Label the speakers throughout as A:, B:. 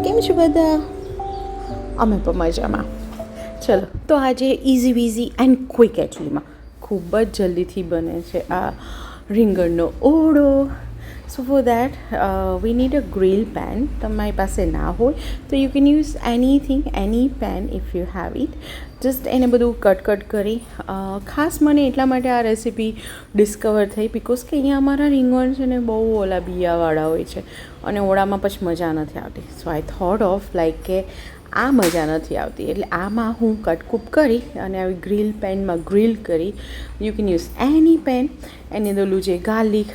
A: કેમ છો બધા? અમે પણ મજામાં. ચલો તો આજે ઇઝી વિઝી એન્ડ ક્વિક એકચ્યુઅલીમાં ખૂબ જ જલ્દીથી બને છે આ રીંગણનો ઓળો. So for that we need a grill pan. તમારી પાસે ના હોય તો you can use anything, any pan if you have it. Just એને બધું કટ કરી, ખાસ મને એટલા માટે આ રેસીપી ડિસ્કવર થઈ બિકોઝ કે અહીંયા અમારા રીંગણ છે ને બહુ ઓલા બિયાવાળા હોય છે અને ઓળામાં પછી મજા નથી આવતી. સો આઈ થોટ ઓફ લાઈક કે આ મજા નથી આવતી એટલે આમાં હું કટકૂપ કરી અને આવી ગ્રીલ પેનમાં ગ્રીલ કરી. You can use any pan. Any ઓલું જે ગાર્લિક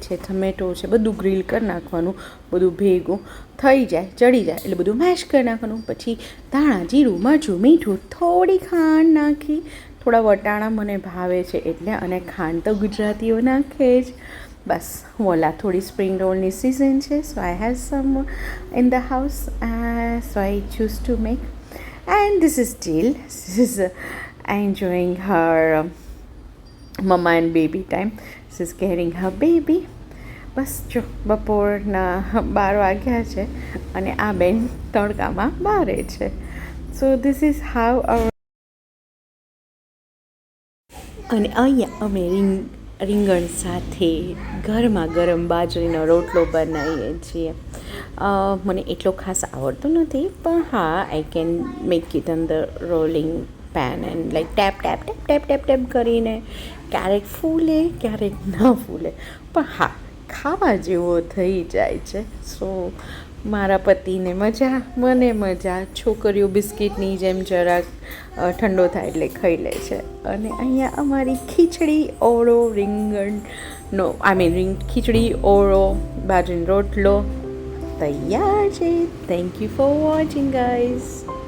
A: છે, ટમેટો છે, બધું ગ્રીલ કરી નાખવાનું, બધું ભેગું થઈ જાય, ચડી જાય એટલે બધું મેશ કરી નાખવાનું. પછી ધાણા, જીરું, મરચું, મીઠું, થોડી ખાંડ નાખી, થોડા વટાણા મને ભાવે છે એટલે, અને ખાંડ તો ગુજરાતીઓ નાખે જ. બસ વોલા, થોડી સ્પ્રિંગ રોલની સિઝન છે, so I have some in the house, so I choose to make. And this is Jill. This is enjoying her mama and baby time. This is carrying her baby. બસ જો બપોરના 12 વાગ્યા છે અને આ બેન તડકામાં બારે છે. સો ધીસ ઇઝ હાવ અવર. અને અહીંયા અમે રીંગણ સાથે ગરમા ગરમ બાજરીનો રોટલો બનાવીએ છીએ. મને એટલો ખાસ આવડતો નથી પણ હા, I can make it on the rolling pin and like tap tap tap tap tap tap કરીને. ક્યારેક ફૂલે, ક્યારેક ના ફૂલે, પણ હા, ખાવા જેવો થઈ જાય છે. સો મારા પતિને મજા, મને મજા. છોકરીઓ બિસ્કિટની જેમ જરાક ઠંડો થાય એટલે ખાઈ લે છે. અને અહીંયા અમારી ખીચડી ઓળો રીંગણનો ખીચડી ઓળો બાજરીનો રોટલો તૈયાર છે. Thank you for watching guys.